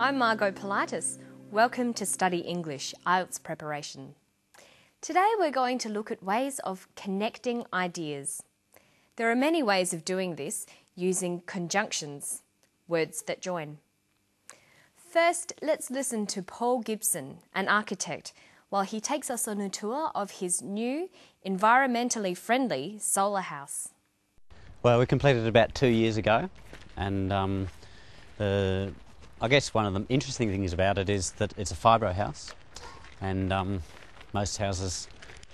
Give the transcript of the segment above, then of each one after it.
I'm Margot Politis. Welcome to Study English, IELTS preparation. Today we're going to look at ways of connecting ideas. There are many ways of doing this using conjunctions, words that join. First, let's listen to Paul Gibson, an architect, while he takes us on a tour of his new, environmentally friendly solar house. Well, we completed it about 2 years ago, and I guess one of the interesting things about it is that it's a fibro house, and most houses,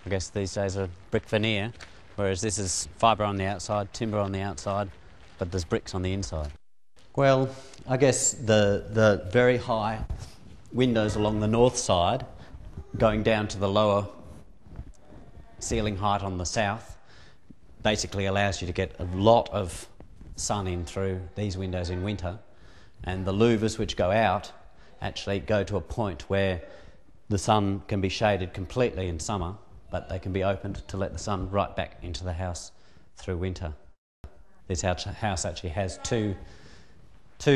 I guess these days, are brick veneer, whereas this is fibre on the outside, timber on the outside, but there's bricks on the inside. Well, I guess the very high windows along the north side, going down to the lower ceiling height on the south, basically allows you to get a lot of sun in through these windows in winter, and the louvers which go out actually go to a point where the sun can be shaded completely in summer, but they can be opened to let the sun right back into the house through winter. This house actually has two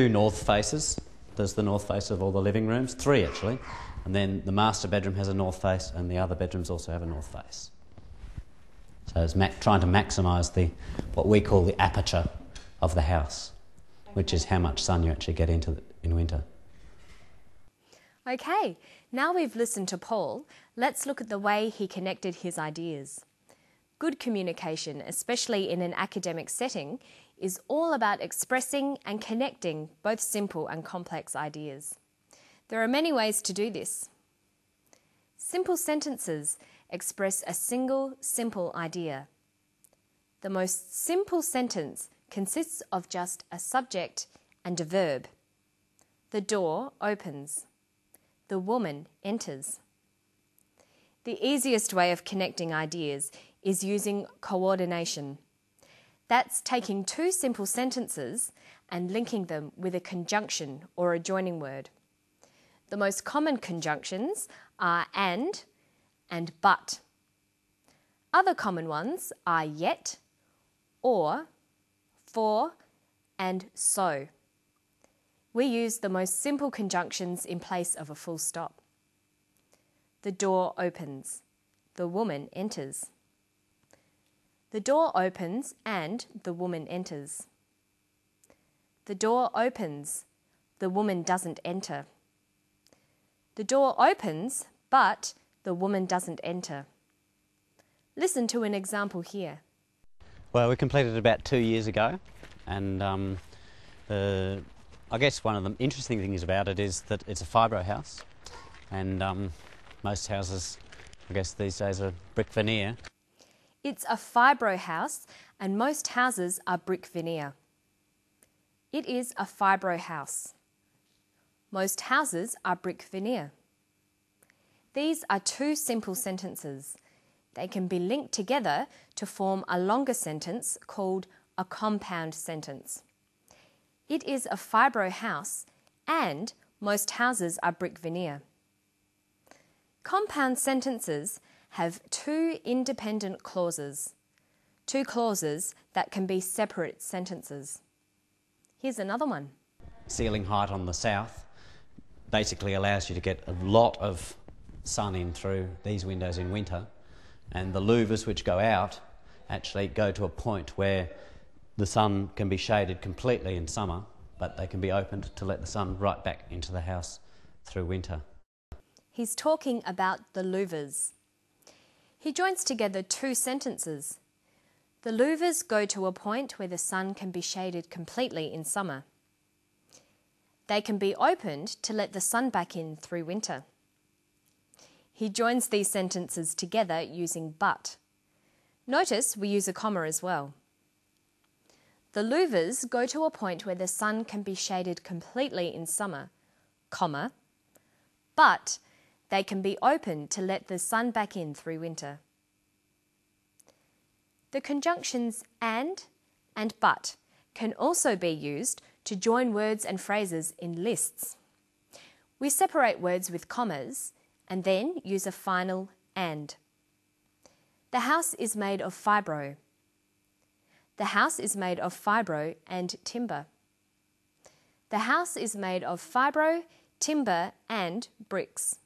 north faces. There's the north face of all the living rooms, 3 actually, and then the master bedroom has a north face, and the other bedrooms also have a north face. So it's trying to maximise what we call the aperture of the house, which is how much sun you actually get in winter. Okay, now we've listened to Paul, let's look at the way he connected his ideas. Good communication, especially in an academic setting, is all about expressing and connecting both simple and complex ideas. There are many ways to do this. Simple sentences express a single, simple idea. The most simple sentence consists of just a subject and a verb. The door opens. The woman enters. The easiest way of connecting ideas is using coordination. That's taking 2 simple sentences and linking them with a conjunction or a joining word. The most common conjunctions are and but. Other common ones are yet, or, for, and so. We use the most simple conjunctions in place of a full stop. The door opens. The woman enters. The door opens and the woman enters. The door opens. The woman doesn't enter. The door opens, but the woman doesn't enter. Listen to an example here. Well, we completed it about 2 years ago, and I guess one of the interesting things about it is that it's a fibro house, and most houses, I guess these days, are brick veneer. It's a fibro house, and most houses are brick veneer. It is a fibro house. Most houses are brick veneer. These are 2 simple sentences. They can be linked together to form a longer sentence called a compound sentence. It is a fibro house and most houses are brick veneer. Compound sentences have 2 independent clauses, 2 clauses that can be separate sentences. Here's another one. Ceiling height on the south basically allows you to get a lot of sun in through these windows in winter, and the louvers which go out actually go to a point where the sun can be shaded completely in summer, but they can be opened to let the sun right back into the house through winter. He's talking about the louvers. He joins together 2 sentences. The louvers go to a point where the sun can be shaded completely in summer. They can be opened to let the sun back in through winter. He joins these sentences together using but. Notice we use a comma as well. The louvers go to a point where the sun can be shaded completely in summer, comma, but they can be opened to let the sun back in through winter. The conjunctions and but can also be used to join words and phrases in lists. We separate words with commas and then use a final and. The house is made of fibro. The house is made of fibro and timber. The house is made of fibro, timber and bricks.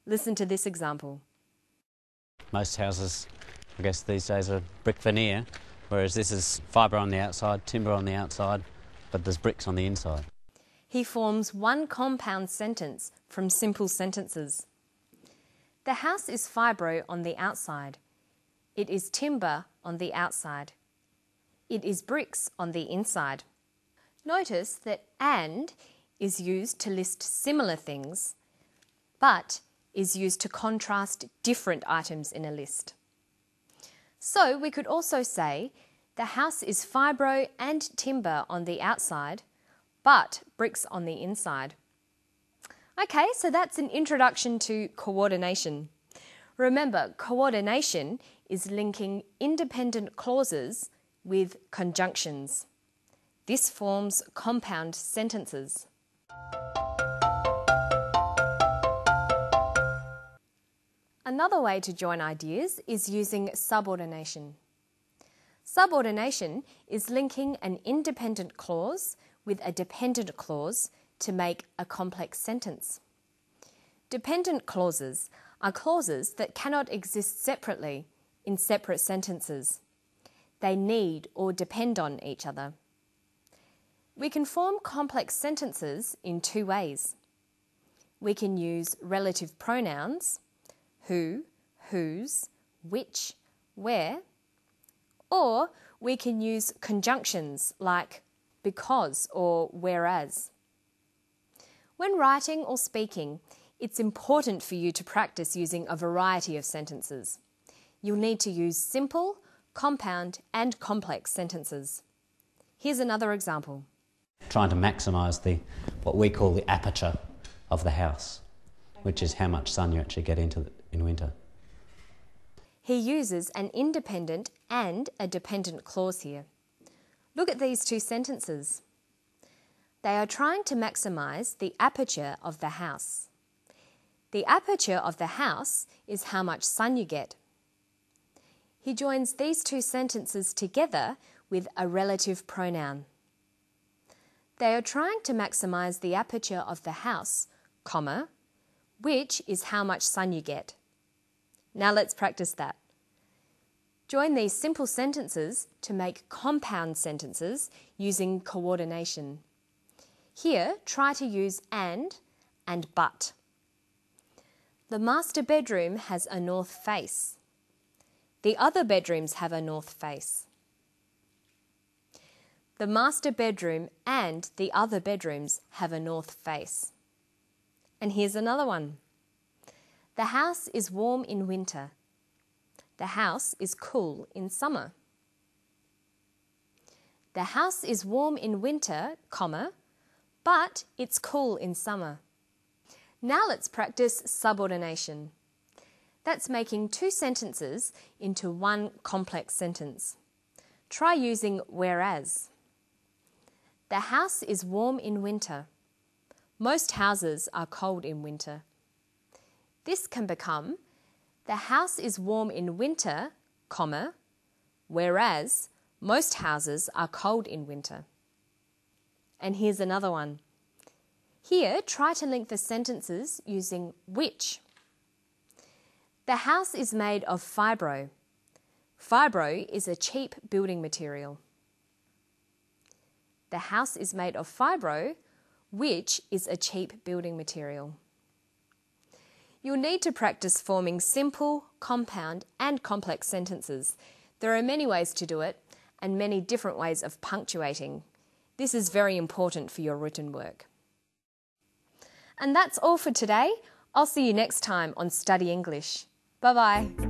Listen to this example. Most houses, I guess these days, are brick veneer, whereas this is fibre on the outside, timber on the outside, but there's bricks on the inside. He forms one compound sentence from simple sentences. The house is fibro on the outside. It is timber on the outside. It is bricks on the inside. Notice that and is used to list similar things, but is used to contrast different items in a list. So we could also say the house is fibro and timber on the outside, but bricks on the inside. Okay, so that's an introduction to coordination. Remember, coordination is linking independent clauses with conjunctions. This forms compound sentences. Another way to join ideas is using subordination. Subordination is linking an independent clause with a dependent clause to make a complex sentence. Dependent clauses are clauses that cannot exist separately in separate sentences. They need or depend on each other. We can form complex sentences in two ways. We can use relative pronouns, who, whose, which, where, or we can use conjunctions like because or whereas. When writing or speaking, it's important for you to practice using a variety of sentences. You'll need to use simple, compound and complex sentences. Here's another example. Trying to maximise what we call the aperture of the house, which is how much sun you actually get into in winter. He uses an independent and a dependent clause here. Look at these two sentences. They are trying to maximise the aperture of the house. The aperture of the house is how much sun you get. He joins these two sentences together with a relative pronoun. They are trying to maximise the aperture of the house, comma, which is how much sun you get. Now let's practice that. Join these simple sentences to make compound sentences using coordination. Here, try to use and but. The master bedroom has a north face. The other bedrooms have a north face. The master bedroom and the other bedrooms have a north face. And here's another one. The house is warm in winter. The house is cool in summer. The house is warm in winter, comma, but it's cool in summer. Now let's practice subordination. That's making two sentences into one complex sentence. Try using whereas. The house is warm in winter. Most houses are cold in winter. This can become, the house is warm in winter, comma, whereas most houses are cold in winter. And here's another one. Here, try to link the sentences using which. The house is made of fibro. Fibro is a cheap building material. The house is made of fibro, which is a cheap building material. You'll need to practice forming simple, compound and complex sentences. There are many ways to do it and many different ways of punctuating. This is very important for your written work. And that's all for today. I'll see you next time on Study English. Bye-bye.